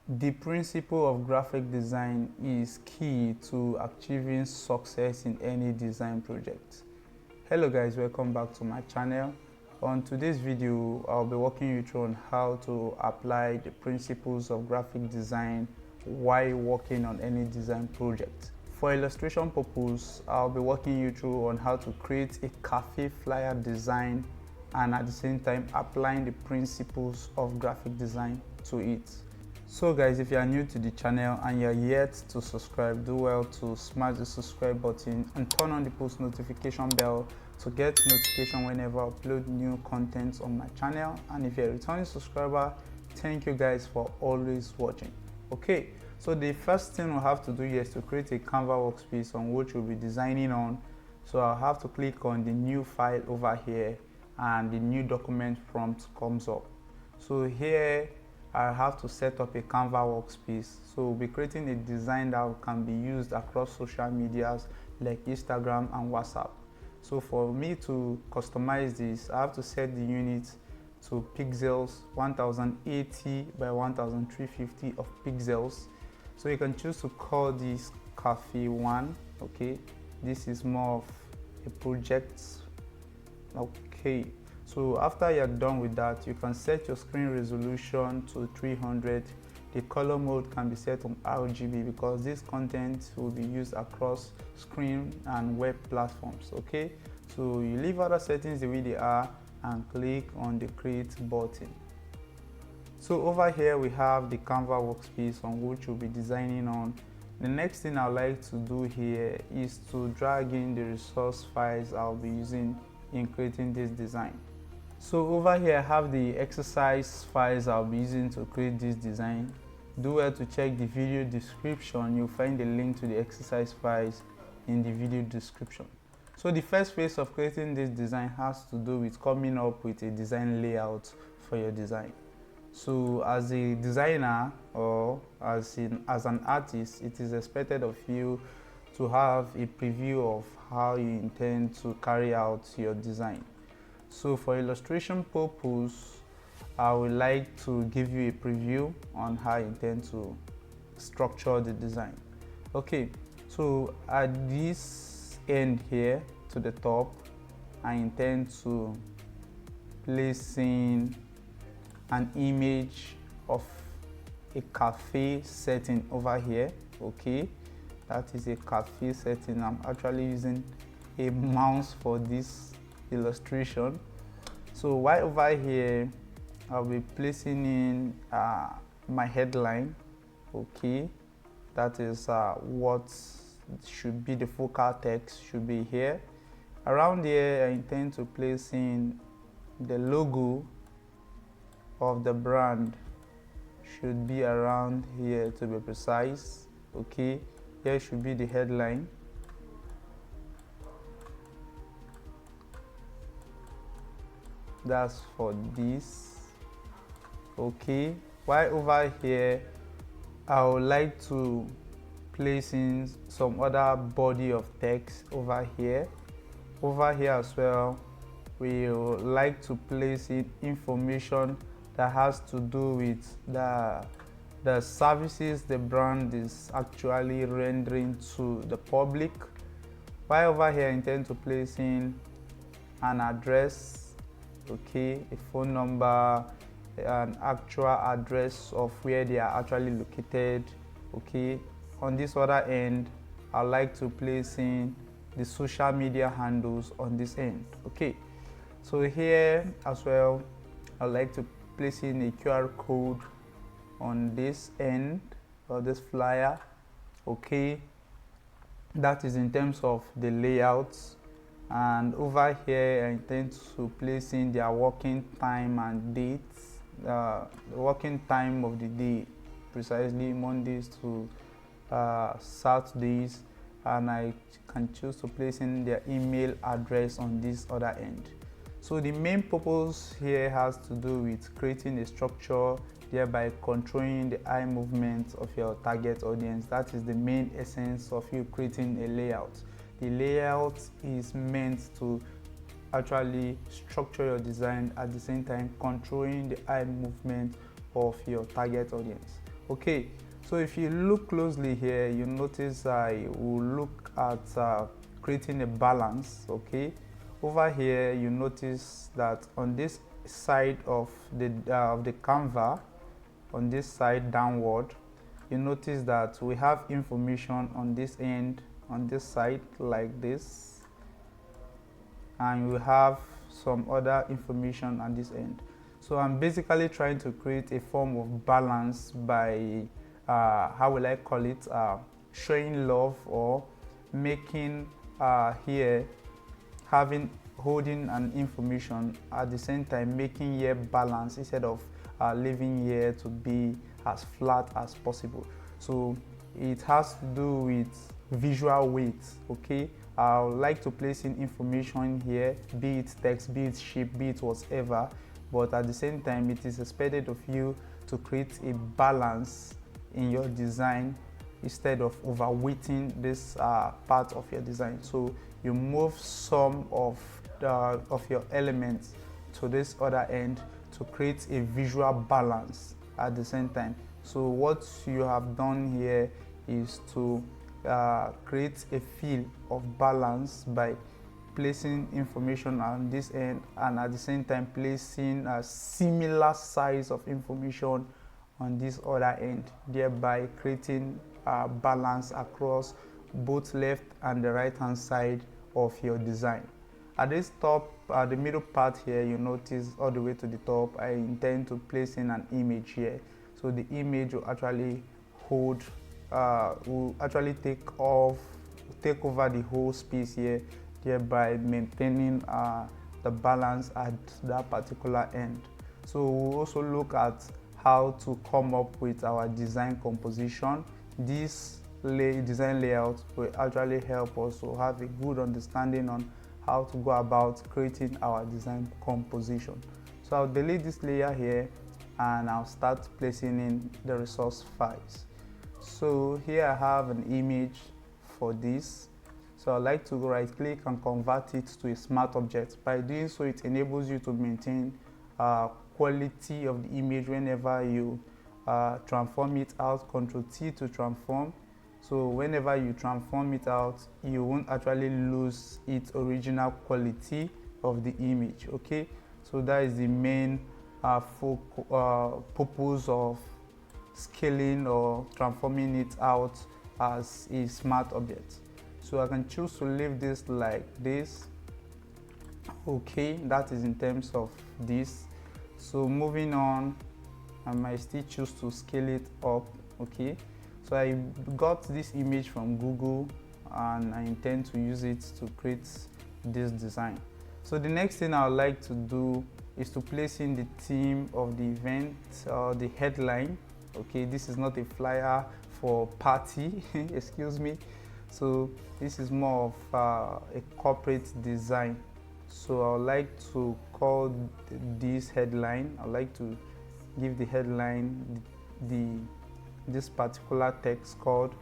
The principle of graphic design is key to achieving success in any design project. Hello guys, welcome back to my channel. On today's video, I'll be walking you through on how to apply the principles of graphic design while working on any design project. For illustration purpose, I'll be walking you through on how to create a cafe flyer design and at the same time applying the principles of graphic design to it. So guys, if you are new to the channel and you're yet to subscribe, do well to smash the subscribe button and turn on the post notification bell to get notification whenever I upload new content on my channel. And if you're a returning subscriber, thank you guys for always watching. Okay, so the first thing we'll have to do here is to create a Canva workspace on which we'll be designing on. So I'll have to click on the new file over here and the new document prompt comes up. So here I have to set up a Canva workspace. So we'll be creating a design that can be used across social medias like Instagram and WhatsApp. So for me to customize this, I have to set the unit to pixels 1080 by 1350 of pixels. So you can choose to call this Cafe 1. Okay, this is more of a project. Okay, so after you're done with that, you can set your screen resolution to 300. The color mode can be set on RGB because this content will be used across screen and web platforms. Okay, so you leave other settings the way they are and click on the create button. So over here we have the Canva workspace on which we'll be designing on. The next thing I'd like to do here is to drag in the resource files I'll be using in creating this design. So over here I have the exercise files I'll be using to create this design. Do well to check the video description. You'll find the link to the exercise files in the video description. So the first phase of creating this design has to do with coming up with a design layout for your design. So as a designer or as an artist, it is expected of you to have a preview of how you intend to carry out your design. So for illustration purpose, I would like to give you a preview on how I intend to structure the design. Okay, so at this end here to the top, I intend to place in an image of a cafe setting over here. Okay, that is a cafe setting. I'm actually using a mouse for this illustration. So while over here I'll be placing in my headline. Okay, that is what should be the focal text should be here. Around here I intend to place in the logo of the brand, should be around here to be precise. Okay, here should be the headline. That's for this. Okay, while over here I would like to place in some other body of text over here. Over here as well, we would like to place in information that has to do with the services the brand is actually rendering to the public. While over here I intend to place in an address, okay, a phone number, an actual address of where they are actually located. Okay, on this other end I like to place in the social media handles on this end. Okay, so here as well I like to place in a QR code on this end of this flyer. Okay, that is in terms of the layouts. And over here I intend to place in their working time and dates, the working time of the day, precisely Mondays to Saturdays, and I can choose to place in their email address on this other end. So the main purpose here has to do with creating a structure, thereby controlling the eye movement of your target audience. That is the main essence of you creating a layout. The layout is meant to actually structure your design, at the same time controlling the eye movement of your target audience. Okay, so if you look closely here, you notice I will look at creating a balance. Okay, over here you notice that on this side of the canvas, on this side downward, you notice that we have information on this end, on this side like this, and we have some other information on this end. So I'm basically trying to create a form of balance by how will I call it, showing love, or making here holding an information, at the same time making here balance instead of leaving here to be as flat as possible. So it has to do with visual weight. Okay, I would like to place in information here, be it text, be it shape, be it whatever, but at the same time it is expected of you to create a balance in your design instead of overweighting this part of your design. So you move some of your elements to this other end to create a visual balance at the same time. So what you have done here is to create a feel of balance by placing information on this end, and at the same time placing a similar size of information on this other end, thereby creating a balance across both left and the right hand side of your design. At this top, the middle part here, you notice all the way to the top, I intend to place in an image here. So the image will actually take over the whole space here, thereby maintaining the balance at that particular end. So we'll also look at how to come up with our design composition. This design layout will actually help us to have a good understanding on how to go about creating our design composition. So I'll delete this layer here and I'll start placing in the resource files. So here I have an image for this. So I'd like to right click and convert it to a smart object. By doing so, it enables you to maintain quality of the image whenever you transform it out. Ctrl T to transform. So whenever you transform it out, you won't actually lose its original quality of the image. Okay, so that is the main purpose of scaling or transforming it out as a smart object. So I can choose to leave this like this. Okay, that is in terms of this. So moving on, I might still choose to scale it up. Okay, so I got this image from Google and I intend to use it to create this design. So the next thing I would like to do is to place in the theme of the event, or the headline. Okay, this is not a flyer for party, excuse me. So this is more of a corporate design. So I would like to call this headline, I would like to give the headline this particular text called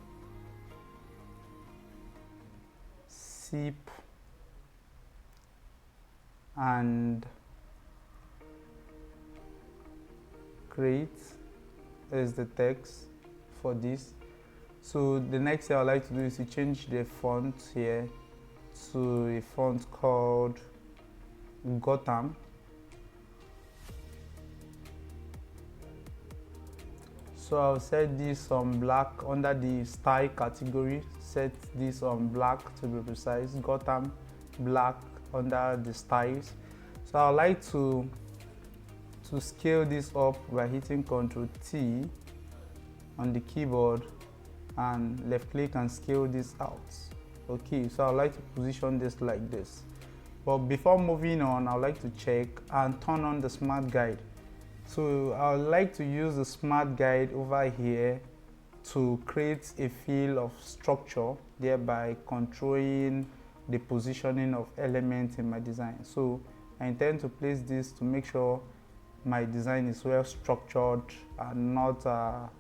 sip and create is the text for this. So the next thing I would like to do is to change the font here to a font called Gotham. So I'll set this on black under the style category. Set this on black to be precise. Gotham black under the styles. So I would like to scale this up by hitting Ctrl T on the keyboard and left click and scale this out. Okay, so I'd like to position this like this. But before moving on, I'd like to check and turn on the smart guide. So I would like to use the smart guide over here to create a feel of structure, thereby controlling the positioning of elements in my design. So I intend to place this to make sure my design is well structured and not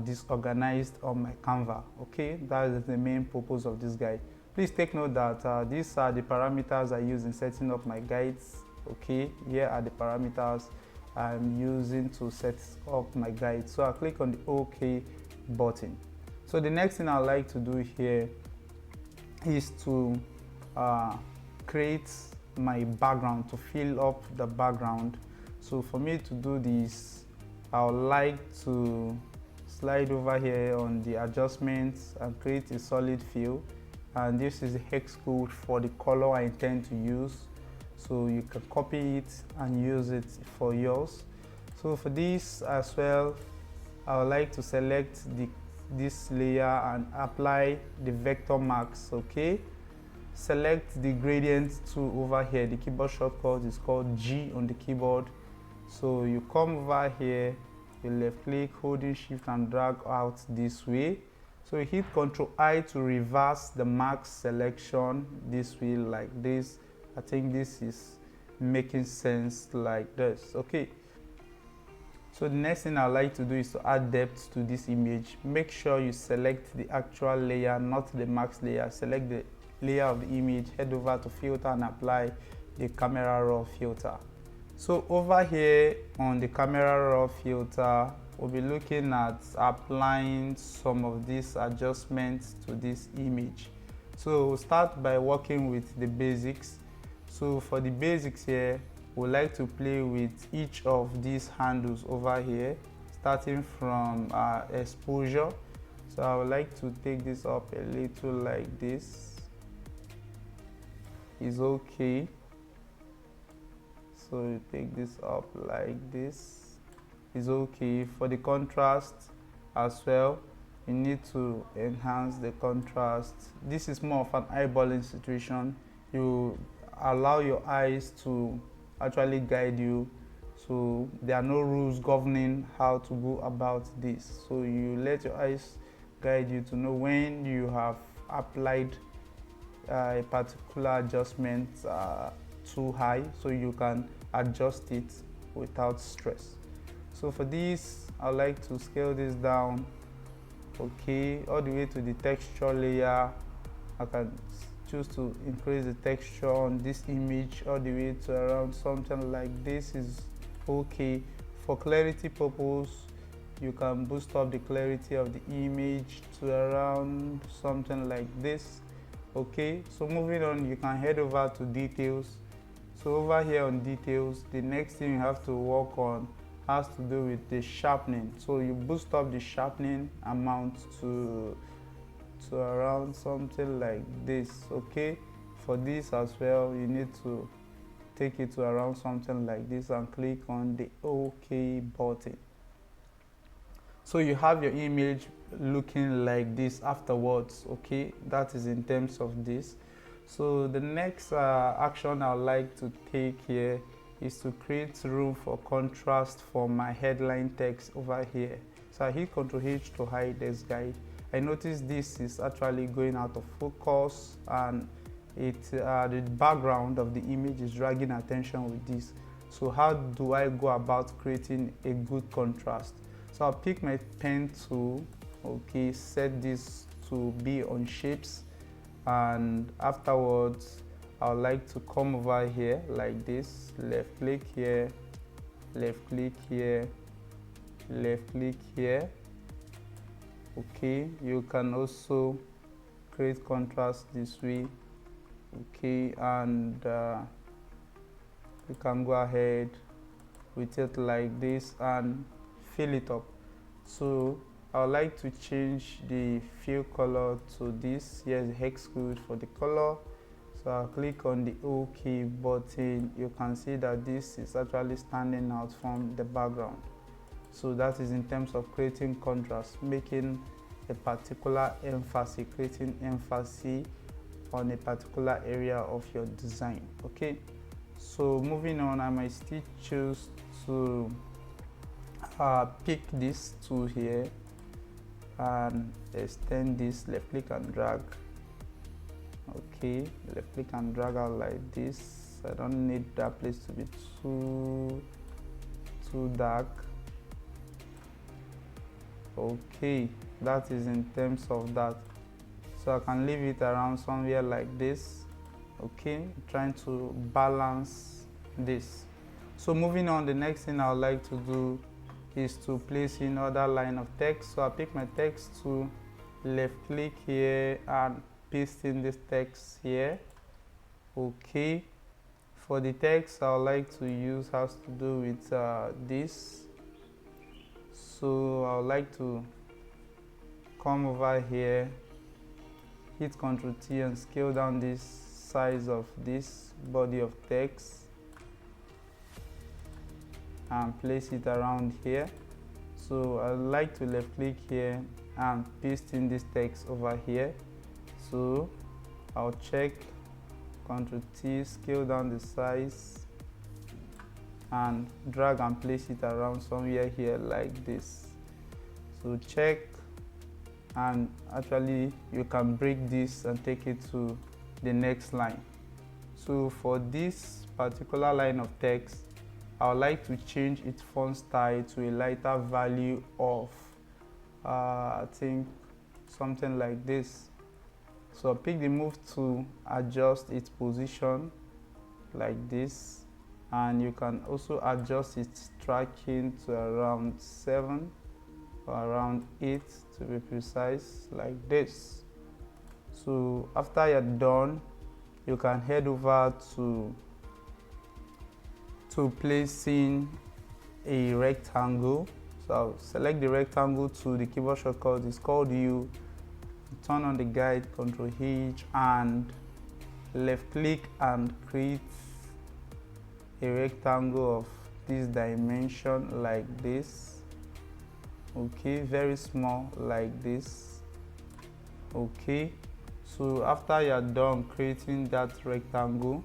disorganized on my canvas. Okay, that is the main purpose of this guide. Please take note that these are the parameters I use in setting up my guides. Okay, here are the parameters I'm using to set up my guide. So I'll click on the OK button. So the next thing I like to do here is to create my background, to fill up the background. So for me to do this, I would like to slide over here on the adjustments and create a solid fill, and this is the hex code for the color I intend to use, so you can copy it and use it for yours. So for this as well, I would like to select this layer and apply the vector marks. Okay, select the gradient tool over here. The keyboard shortcut is called G on the keyboard. So you come over here, you left click, holding shift and drag out this way. So you hit Ctrl I to reverse the mark selection this way, like this. I think this is making sense like this. Okay, so the next thing I like to do is to add depth to this image. Make sure you select the actual layer, not the max layer. Select the layer of the image, head over to filter and apply the camera raw filter. So over here on the camera raw filter, we'll be looking at applying some of these adjustments to this image. So we'll start by working with the basics. So for the basics here, we like to play with each of these handles over here, starting from exposure. So I would like to take this up a little like this. Is okay. So you take this up like this. Is okay. For the contrast as well, you need to enhance the contrast. This is more of an eyeballing situation. You allow your eyes to actually guide you, so there are no rules governing how to go about this. So you let your eyes guide you to know when you have applied a particular adjustment too high, so you can adjust it without stress. So for this, I like to scale this down, okay, all the way to the texture layer. I can choose to increase the texture on this image all the way to around something like this is okay. For clarity purpose, you can boost up the clarity of the image to around something like this. Okay, so moving on, you can head over to details. So over here on details, the next thing you have to work on has to do with the sharpening. So you boost up the sharpening amount to around something like this. Okay, for this as well, you need to take it to around something like this and click on the OK button. So you have your image looking like this afterwards. Okay, that is in terms of this. So the next action I would like to take here is to create room for contrast for my headline text over here. So I hit Ctrl H to hide this guide. I notice this is actually going out of focus, and the background of the image is dragging attention with this. So how do I go about creating a good contrast? So I'll pick my pen tool, okay, set this to be on shapes, and afterwards I would like to come over here like this, left click here, left click here, left click here. Okay, you can also create contrast this way. Okay, and you can go ahead with it like this and fill it up. So I would like to change the fill color to this. Here's the hex code for the color. So I'll click on the OK button. You can see that this is actually standing out from the background. So that is in terms of creating contrast, making a particular emphasis, creating emphasis on a particular area of your design. Okay, so moving on, I might still choose to pick this tool here and extend this, left click and drag. Okay, left click and drag out like this. I don't need that place to be too dark. Okay, that is in terms of that. So I can leave it around somewhere like this. Okay, trying to balance this. So moving on, the next thing I would like to do is to place in other line of text. So I pick my text tool, left click here and paste in this text here. Okay, for the text I would like to use has to do with this. So I would like to come over here, hit Ctrl T and scale down this size of this body of text and place it around here. So I like to left click here and paste in this text over here. So I'll check, Ctrl T, scale down the size and drag and place it around somewhere here like this. So check, and actually you can break this and take it to the next line. So for this particular line of text, I would like to change its font style to a lighter value of I think something like this. So I'll pick the move to adjust its position like this, and you can also adjust its tracking to around 7 or around 8 to be precise, like this. So after you're done, you can head over to placing a rectangle. So I'll select the rectangle to the keyboard shortcut, it's called U, turn on the guide, Ctrl H and left click and create a rectangle of this dimension like this. Okay, very small like this. Okay, so after you're done creating that rectangle,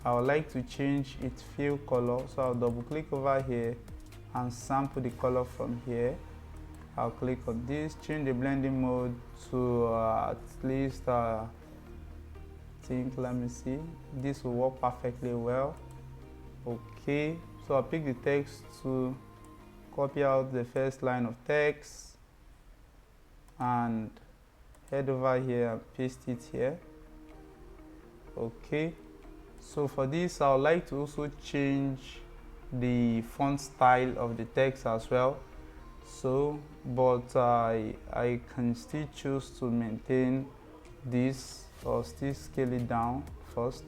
I would like to change its fill color. So I'll double click over here and sample the color from here. I'll click on this, change the blending mode to at least let me see, this will work perfectly well. Okay, so I'll pick the text to copy out the first line of text and head over here and paste it here. Okay, so for this I would like to also change the font style of the text as well. So but I can still choose to maintain this or still scale it down first.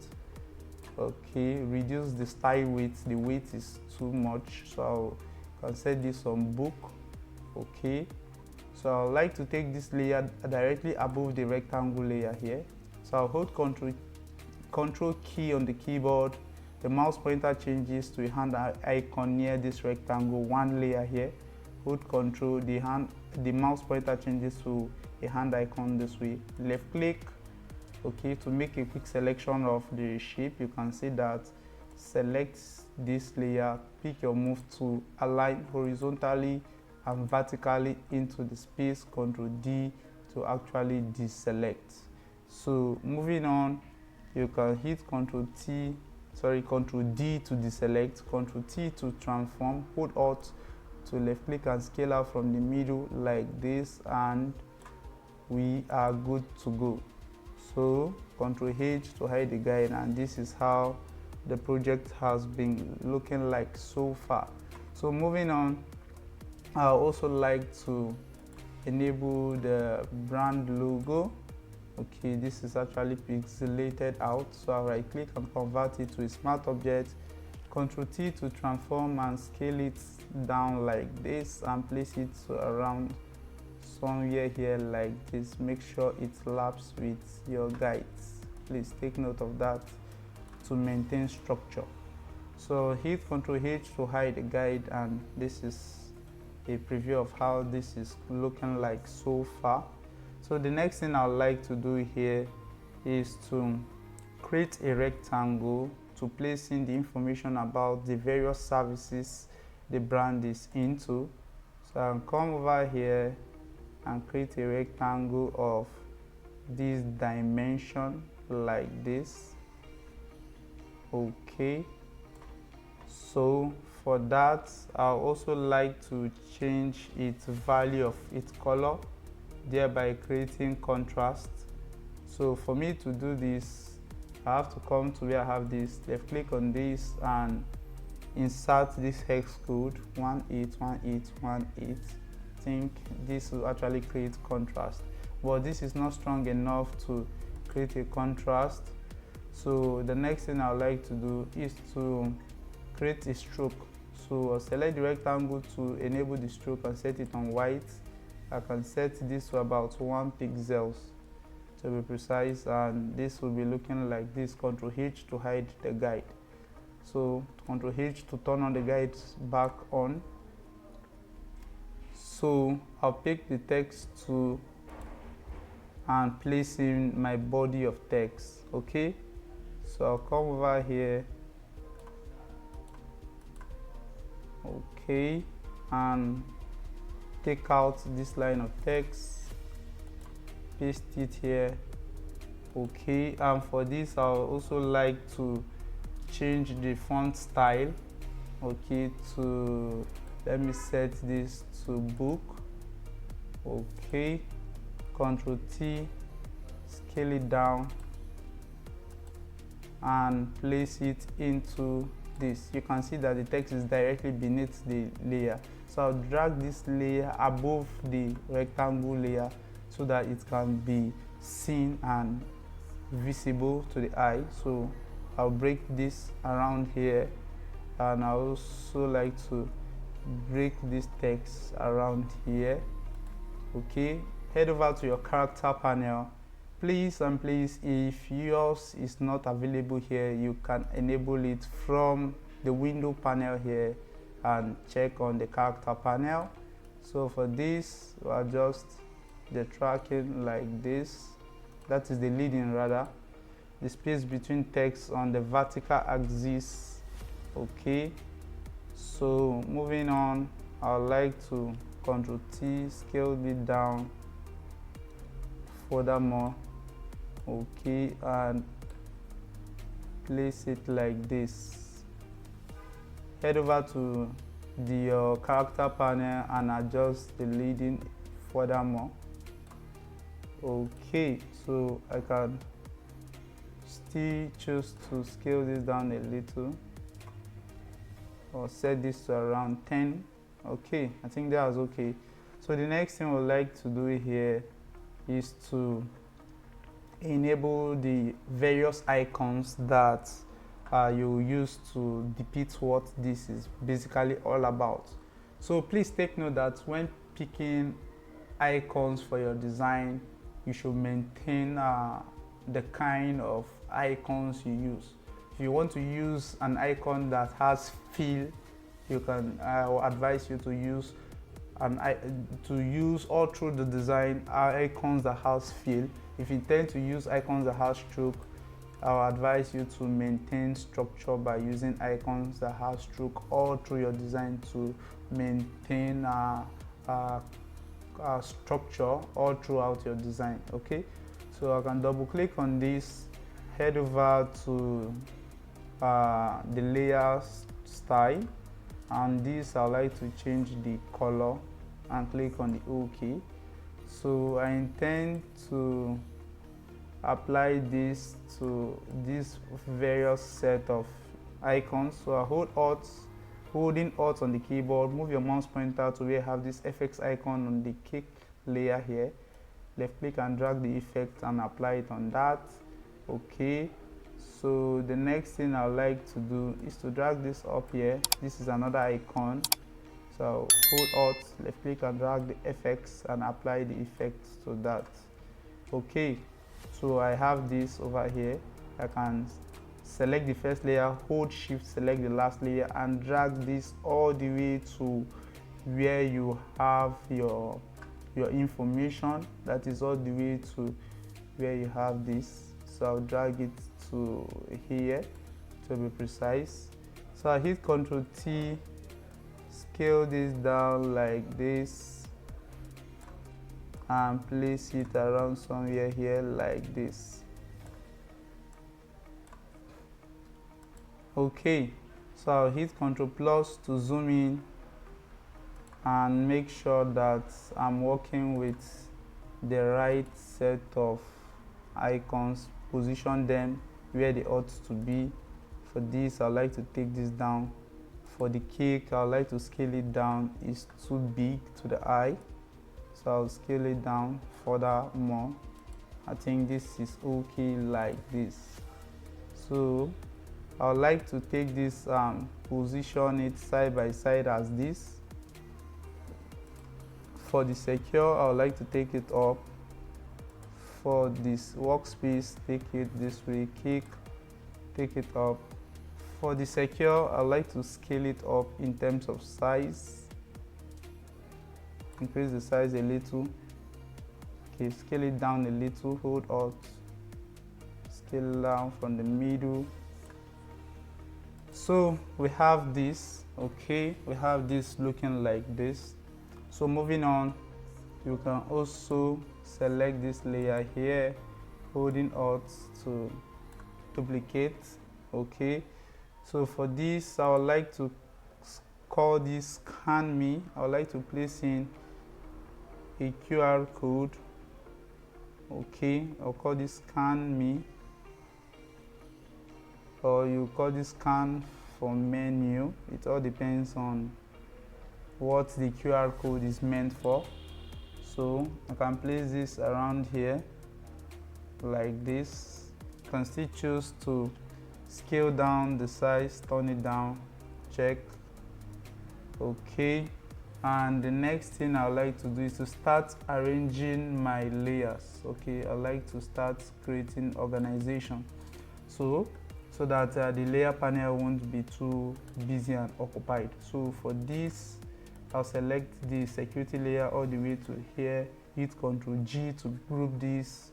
Okay, reduce the style width, the width is too much, so I can set this on book. Okay, so I would like to take this layer directly above the rectangle layer here. So I'll hold Control key on the keyboard, the mouse pointer changes to a hand icon near this rectangle, one layer here. Hold Control, the mouse pointer changes to a hand icon this way. Left click, okay, to make a quick selection of the shape. You can see that select this layer, pick your move to align horizontally and vertically into the space, Ctrl D to actually deselect. So moving on, you can hit Ctrl D to deselect, Ctrl T to transform, hold Alt to left click and scale out from the middle like this, and we are good to go. So Ctrl H to hide the guide, and this is how the project has been looking like so far. So moving on, I also like to enable the brand logo. Okay, this is actually pixelated out, so I'll right click and convert it to a smart object, Ctrl T to transform and scale it down like this and place it around somewhere here like this. Make sure it laps with your guides, please take note of that to maintain structure. So hit Ctrl H to hide the guide, and this is a preview of how this is looking like so far. So the next thing I would like to do here is to create a rectangle to place in the information about the various services the brand is into. So I'll come over here and create a rectangle of this dimension like this. Okay, so for that I'll also like to change its value of its color, thereby creating contrast. So for me to do this, I have to come to where I have this, left click on this and insert this hex code 181818. I think this will actually create contrast, but this is not strong enough to create a contrast. So the next thing I would like to do is to create a stroke. So I'll select the rectangle to enable the stroke and set it on white. I can set this to about 1 pixels to be precise, and this will be looking like this. Ctrl H to hide the guide. So Ctrl H to turn on the guide back on. So I'll pick the text tool and place in my body of text. Okay, so I'll come over here. Okay, and take out this line of text, paste it here. Okay, and for this I'll also like to change the font style. Okay, to let me set this to book. Okay, Ctrl T, scale it down and place it into this. You can see that the text is directly beneath the layer, so I'll drag this layer above the rectangle layer so that it can be seen and visible to the eye. So I'll break this around here, and I also like to break this text around here. Okay, head over to your character panel. Please and please, if yours is not available here, you can enable it from the window panel here and check on the character panel. So for this, we'll adjust the tracking like this. That is the leading rather. The space between text on the vertical axis. Okay, so moving on, I would like to Ctrl T, scale it down furthermore. Okay, and place it like this. Head over to the character panel and adjust the leading furthermore. Okay, so I can still choose to scale this down a little or set this to around 10. Okay, I think that's okay. So the next thing we'd like to do here is to enable the various icons that you use to depict what this is basically all about. So please take note that when picking icons for your design, you should maintain the kind of icons you use. If you want to use an icon that has feel, you can I will advise you to use all through the design icons that has feel. If you intend to use icons that have stroke, I will advise you to maintain structure by using icons that have stroke all through your design to maintain structure all throughout your design. Okay, so I can double click on this, head over to the layer style, and this I like to change the color and click on the OK. So I intend to apply this to this various set of icons. So I holding Alt on the keyboard, move your mouse pointer to where you have this FX icon on the cake layer here, left click and drag the effect and apply it on that. Okay, so the next thing I would like to do is to drag this up here. This is another icon, so hold Alt, left click and drag the FX and apply the effect to that. Okay, so I have this over here. I can select the first layer, hold Shift, select the last layer and drag this all the way to where you have your information. That is all the way to where you have this. So I'll drag it to here to be precise. So I hit Ctrl T, scale this down like this and place it around somewhere here like this. Okay, so I'll hit Ctrl plus to zoom in and make sure that I'm working with the right set of icons, position them where they ought to be. For this, I'd like to take this down For the cake, I would like to scale it down. It's too big to the eye, so I'll scale it down further more. I think this is okay like this. So I would like to take this, position it side by side as this. For the secure, I would like to take it up. For this workspace, take it this way, kick, take it up. For the secure, I like to scale it up in terms of size. Increase the size a little. Okay, scale it down a little, hold Alt. Scale down from the middle. So we have this, okay, we have this looking like this. So moving on, you can also select this layer here, holding Alt to duplicate, okay. So for this, I would like to call this Scan Me. I would like to place in a QR code. Okay, I'll call this Scan Me. Or you call this Scan for Menu. It all depends on what the QR code is meant for. So I can place this around here like this. You can still choose to scale down the size, turn it down, check. Okay, and the next thing I would like to do is to start arranging my layers. Okay, I like to start creating organization so that the layer panel won't be too busy and occupied. So for this, I'll select the security layer all the way to here, hit Ctrl G to group this.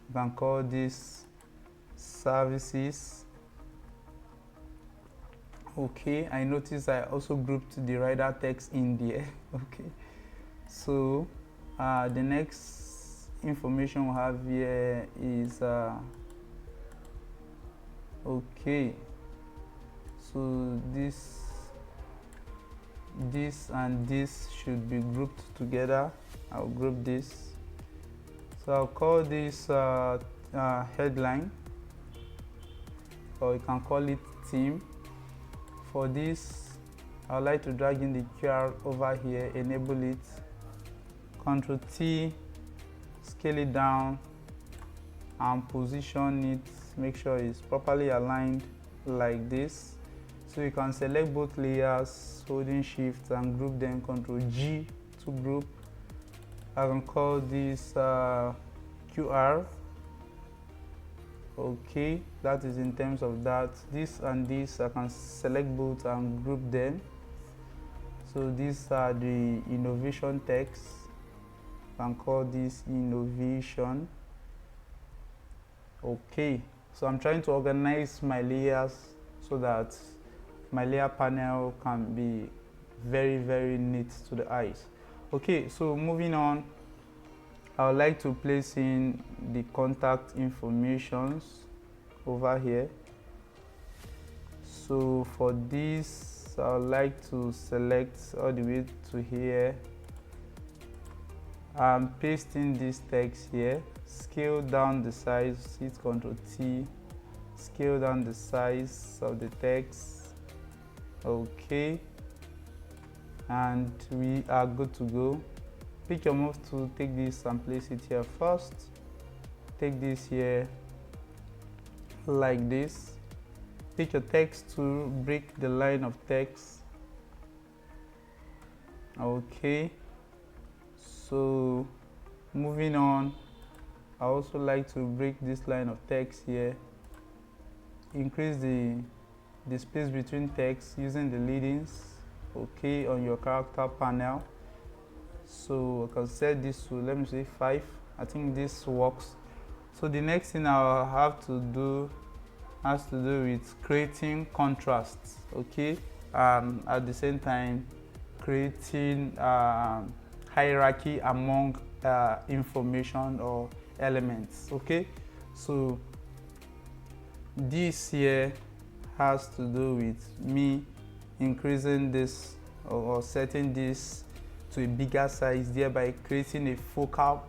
You can call this services. Okay, I noticed I also grouped the rider text in there. Okay, so the next information we have here is okay, so this and this should be grouped together. I'll group this, so I'll call this headline, or you can call it theme. For this, I would like to drag in the QR over here, enable it, Ctrl T, scale it down and position it, make sure it's properly aligned like this. So you can select both layers, holding Shift and group them, Ctrl G to group. I can call this QR. Okay, that is in terms of that. This and this, I can select both and group them. So these are the innovation text. I can call this innovation. Okay, so I'm trying to organize my layers so that my layer panel can be very, very neat to the eyes. Okay, so moving on, I would like to place in the contact informations over here. So for this, I would like to select all the way to here. I'm pasting this text here, scale down the size, hit Ctrl T, scale down the size of the text. Okay, and we are good to go. Pick your move to take this and place it here first. Take this here like this. Pick your text to break the line of text. Okay, so moving on, I also like to break this line of text here. Increase the space between text using the leadings, okay, on your character panel. So I can set this to, let me say, 5. I think this works. So the next thing I'll have to do has to do with creating contrasts, okay, at the same time creating hierarchy among information or elements. Okay, so this here has to do with me increasing this or setting this to a bigger size, thereby creating a focal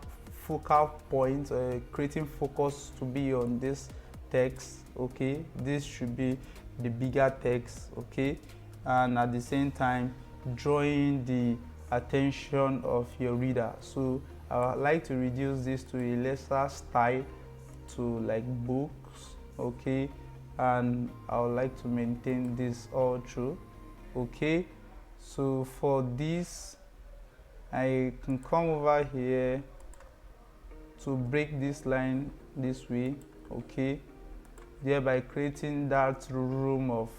point, creating focus to be on this text. Okay, this should be the bigger text. Okay, and at the same time drawing the attention of your reader. So I would like to reduce this to a lesser style, to like books, okay, and I would like to maintain this all through. Okay, so for this I can come over here to break this line this way, okay, thereby creating that room of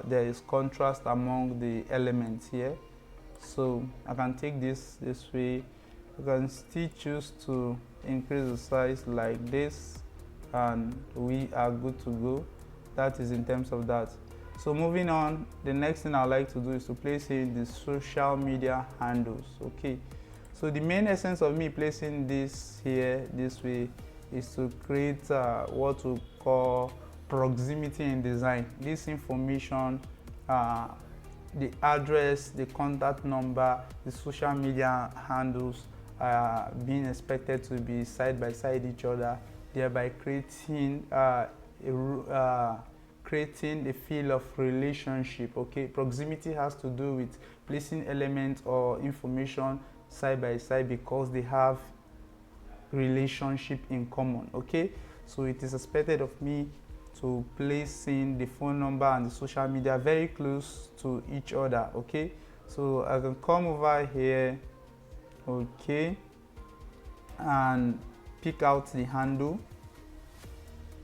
there is contrast among the elements here. So I can take this way. You can still choose to increase the size like this, and we are good to go. That is in terms of that. So moving on, the next thing I like to do is to place in the social media handles. Okay, so the main essence of me placing this here this way is to create what we call proximity in design. This information, the address, the contact number, the social media handles are being expected to be side by side each other, thereby creating creating a feel of relationship. Okay, proximity has to do with placing elements or information side by side because they have relationship in common. Okay, so it is expected of me to placing the phone number and the social media very close to each other. Okay, so I can come over here, okay, and pick out the handle.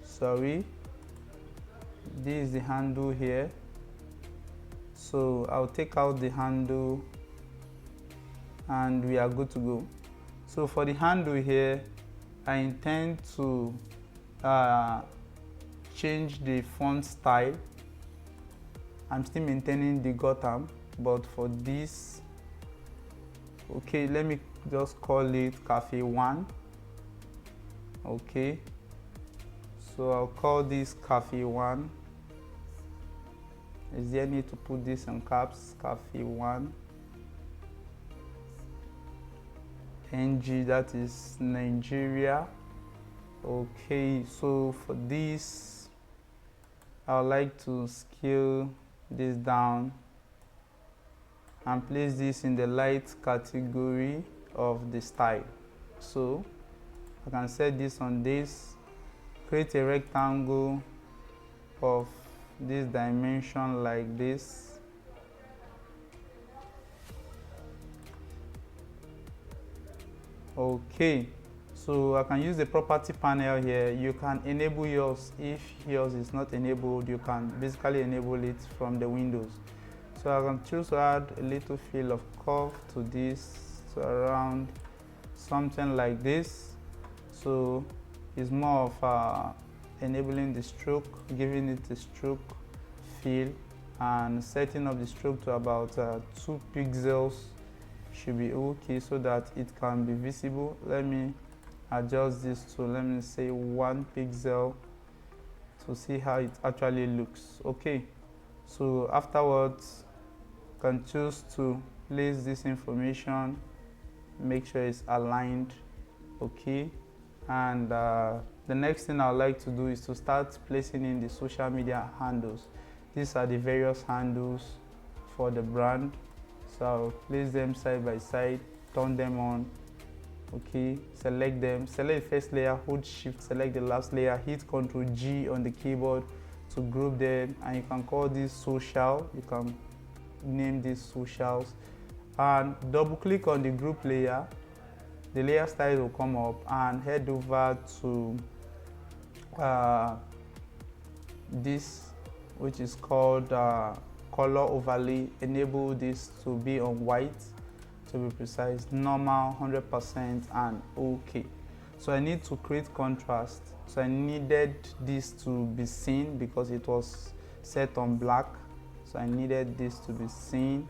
Sorry, this is the handle here. So I'll take out the handle and we are good to go. So for the handle here, I intend to change the font style. I'm still maintaining the Gotham, but for this, okay, let me just call it Cafe 1. Okay, so I'll call this Cafe 1. Is there need to put this in caps? Cafe 1. NG, that is Nigeria. Okay, so for this, I would like to scale this down and place this in the light category of the style. So I can set this on this, create a rectangle of this dimension like this. Okay, so I can use the property panel here. You can enable yours. If yours is not enabled, you can basically enable it from the windows. So I can choose to add a little feel of curve to this, so around something like this. So it's more of enabling the stroke, giving it a stroke feel, and setting up the stroke to about 2 pixels should be okay, so that it can be visible. Let me adjust this to, let me say, 1 pixel to see how it actually looks. Okay, so afterwards can choose to place this information, make sure it's aligned. Okay, and the next thing I would like to do is to start placing in the social media handles. These are the various handles for the brand. So I'll place them side by side, turn them on. Okay, select them, select the first layer, hold shift, select the last layer, hit Ctrl G on the keyboard to group them, and you can call this social. You can name these socials and double click on the group layer. The layer style will come up, and head over to this, which is called color overlay. Enable this to be on white, to be precise, normal, 100%, and okay. So I need to create contrast. So I needed this to be seen because it was set on black. So I needed this to be seen.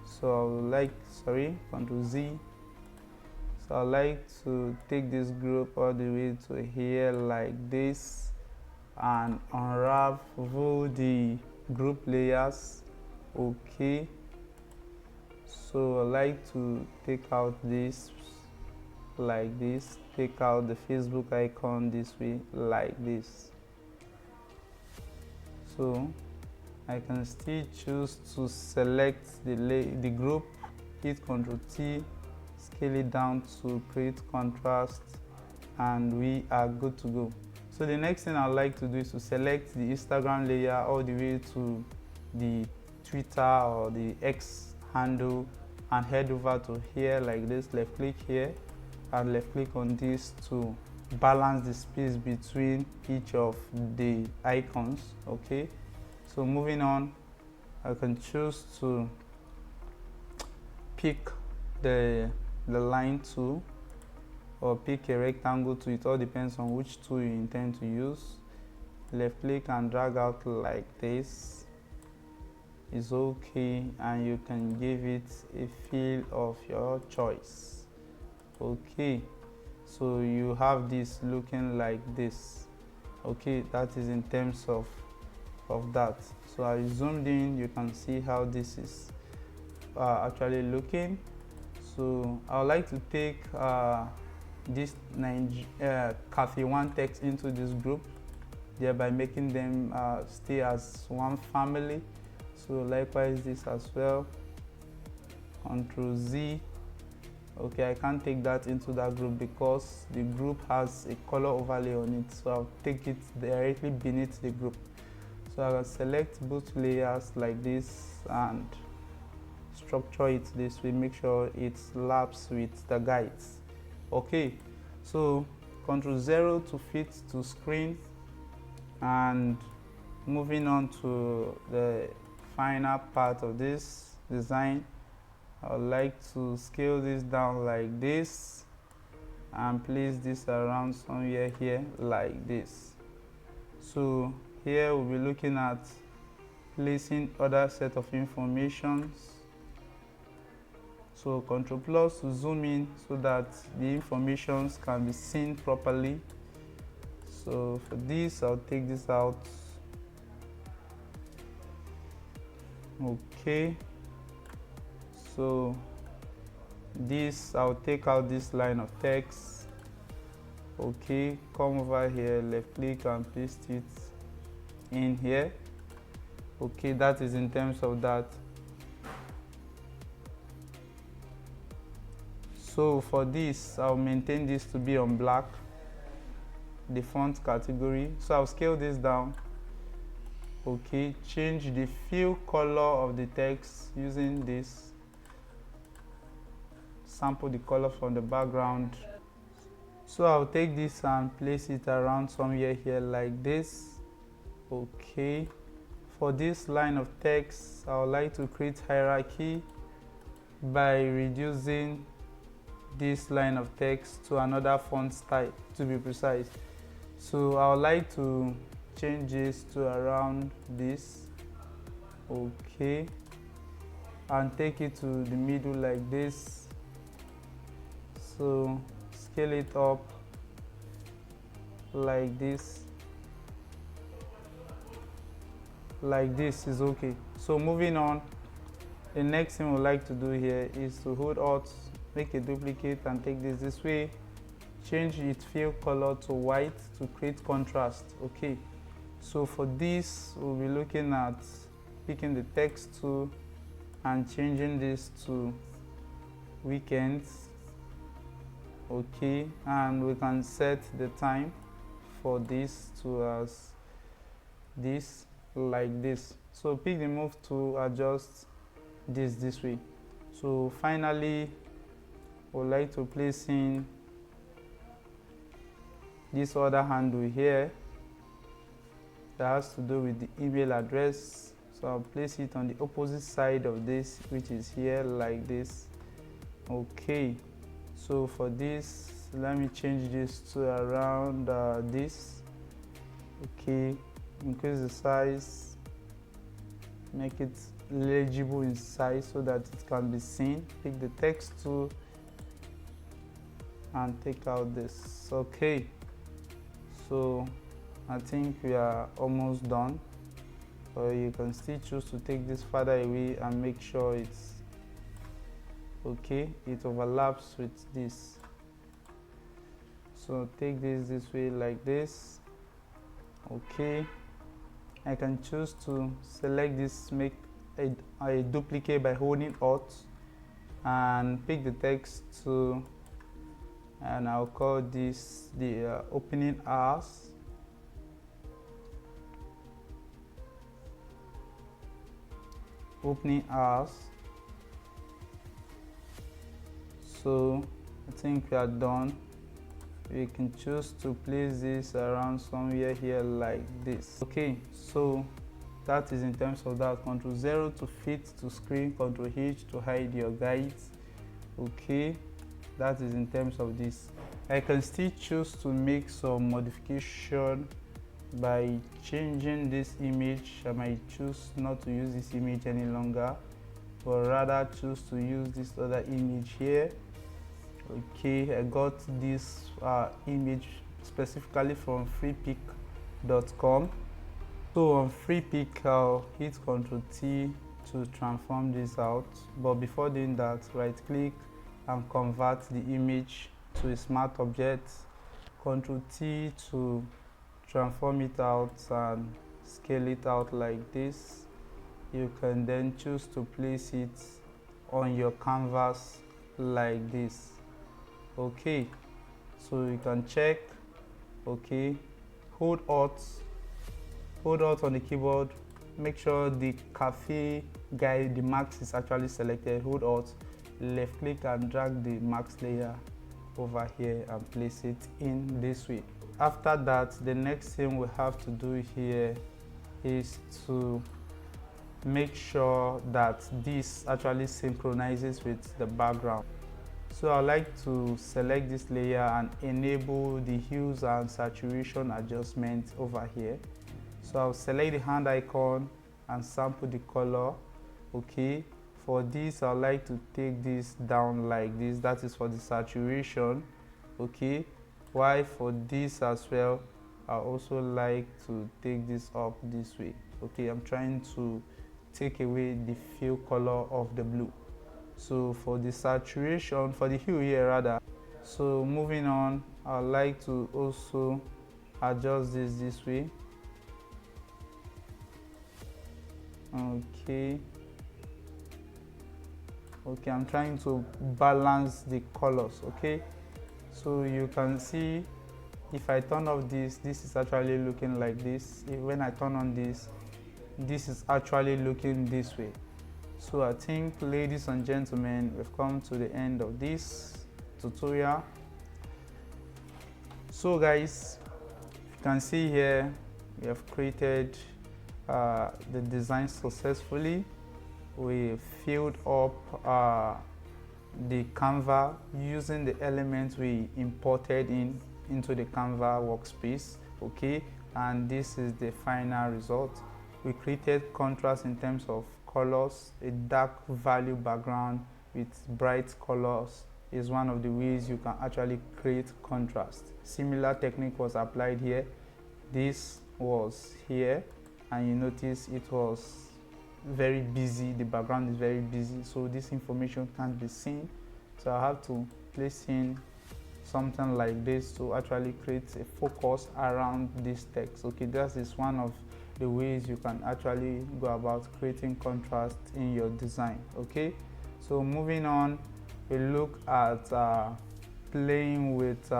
So I would like, sorry, Ctrl Z. So I like to take this group all the way to here like this, and unravel the group layers. Okay, so I like to take out this like this, take out the Facebook icon this way like this. So I can still choose to select the group, hit Ctrl T, scale it down to create contrast, and we are good to go. So the next thing I'd like to do is to select the Instagram layer all the way to the Twitter or the X handle and head over to here like this, left click here and left click on this to balance the space between each of the icons. Okay, so moving on, I can choose to pick the line tool or pick a rectangle tool. It all depends on which tool you intend to use. Left click and drag out like this is okay, and you can give it a feel of your choice. Okay, so you have this looking like this. Okay, that is in terms of that. So I zoomed in, you can see how this is actually looking. So I would like to take this Cafe One text into this group, thereby making them stay as one family. So likewise this as well, Ctrl Z. Okay, I can't take that into that group because the group has a color overlay on it, so I'll take it directly beneath the group. So I will select both layers like this and structure it this way, make sure it laps with the guides. Okay, so Ctrl 0 to fit to screen, and moving on to the final part of this design, I would like to scale this down like this and place this around somewhere here like this. So here we'll be looking at placing other set of informations. So Ctrl plus to zoom in so that the informations can be seen properly. So for this, I'll take this out. Okay, so this, I'll take out this line of text. Okay, come over here, left click and paste it in here. Okay, that is in terms of that. So for this, I'll maintain this to be on black, the font category. So I'll scale this down. Okay, change the fill color of the text using this. Sample the color from the background. So I'll take this and place it around somewhere here like this. Okay, for this line of text, I would like to create hierarchy by reducing this line of text to another font style, to be precise. So I would like to change this to around this. Okay, and take it to the middle like this. So scale it up like this. Like this is okay. So moving on, the next thing we'd like to do here is to hold Alt, make a duplicate and take this way, change its fill color to white to create contrast. Okay, so for this we'll be looking at picking the text tool and changing this to weekends. Okay, and we can set the time for this to as this, like this. So pick the move to adjust this way. So finally, we'd like to place in this other handle here that has to do with the email address. So I'll place it on the opposite side of this, which is here like this. Okay, so for this, let me change this to around this. Okay, increase the size, make it legible in size so that it can be seen. Pick the text tool and take out this. Okay, so I think we are almost done, or you can still choose to take this further away and make sure it's okay, it overlaps with this. So take this way like this. Okay, I can choose to select this, make a duplicate by holding Alt, and pick the text to, and I'll call this the opening hours. Opening hours. So I think we are done. We can choose to place this around somewhere here like this. Okay, so that is in terms of that. Ctrl 0 to fit to screen, Ctrl H to hide your guides. Okay, that is in terms of this. I can still choose to make some modification by changing this image. I might choose not to use this image any longer, but rather choose to use this other image here. Okay, I got this image specifically from freepik.com. So on freepik, I'll hit Ctrl T to transform this out, but before doing that, right click and convert the image to a smart object. Ctrl T to transform it out and scale it out like this. You can then choose to place it on your canvas like this. Okay, so you can check. Okay, hold Alt on the keyboard, make sure the cafe guide, the max is actually selected. Hold Alt, left click and drag the max layer over here and place it in this way. After that, the next thing we have to do here is to make sure that this actually synchronizes with the background. So I like to select this layer and enable the hues and saturation adjustment over here. So I'll select the hand icon and sample the color. Okay, for this I like to take this down like this, that is for the saturation. Okay, while for this as well, I also like to take this up this way. Okay, I'm trying to take away the fill color of the blue. So for the saturation, for the hue here rather, so moving on, I like to also adjust this way. Okay, I'm trying to balance the colors. Okay, so you can see if I turn off this is actually looking like this. When I turn on this is actually looking this way. So I think, ladies and gentlemen, we've come to the end of this tutorial. So guys, you can see here we have created the design successfully. We filled up the Canva using the elements we imported into the Canva workspace. Okay, and this is the final result. We created contrast in terms of colors. A dark value background with bright colors is one of the ways you can actually create contrast. Similar technique was applied here. This was here, and you notice it was very busy. The background is very busy, so this information can't be seen. So I have to place in something like this to actually create a focus around this text. Okay, that is one of the ways you can actually go about creating contrast in your design. Okay, so moving on, we look at playing with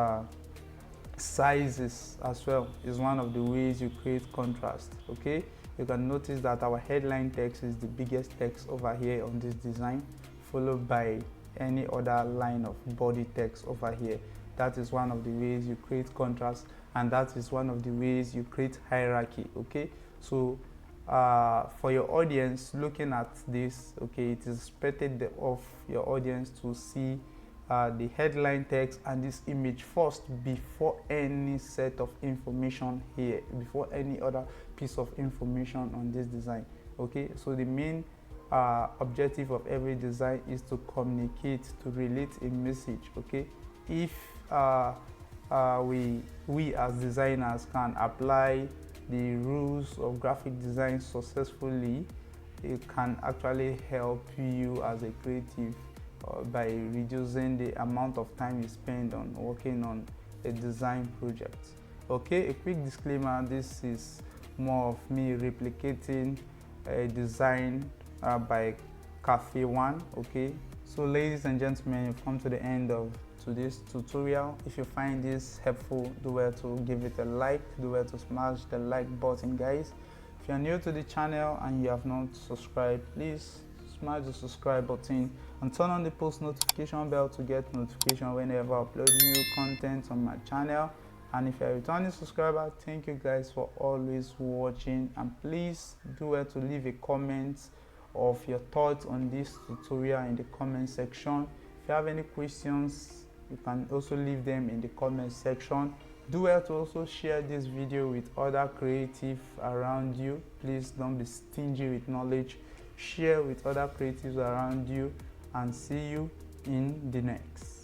sizes as well. Is one of the ways you create contrast. Okay, you can notice that our headline text is the biggest text over here on this design, followed by any other line of body text over here. That is one of the ways you create contrast, and that is one of the ways you create hierarchy. Okay, so for your audience looking at this, okay, it is expected of your audience to see the headline text and this image first before any set of information here, before any other piece of information on this design. Okay, so the main objective of every design is to communicate, to relate a message. Okay, if we as designers can apply the rules of graphic design successfully, it can actually help you as a creative by reducing the amount of time you spend on working on a design project. Okay, a quick disclaimer, this is more of me replicating a design by Cafe One. Okay, so ladies and gentlemen, you've come to the end of today's tutorial. If you find this helpful, do well to give it a like, do well to smash the like button, guys. If you're new to the channel and you have not subscribed, please smash the subscribe button and turn on the post notification bell to get notification whenever I upload new content on my channel. And if you're a returning subscriber, thank you guys for always watching, and please do well to leave a comment of your thoughts on this tutorial in the comment section. If you have any questions, you can also leave them in the comment section. Do well to also share this video with other creatives around you. Please don't be stingy with knowledge. Share with other creatives around you, and see you in the next.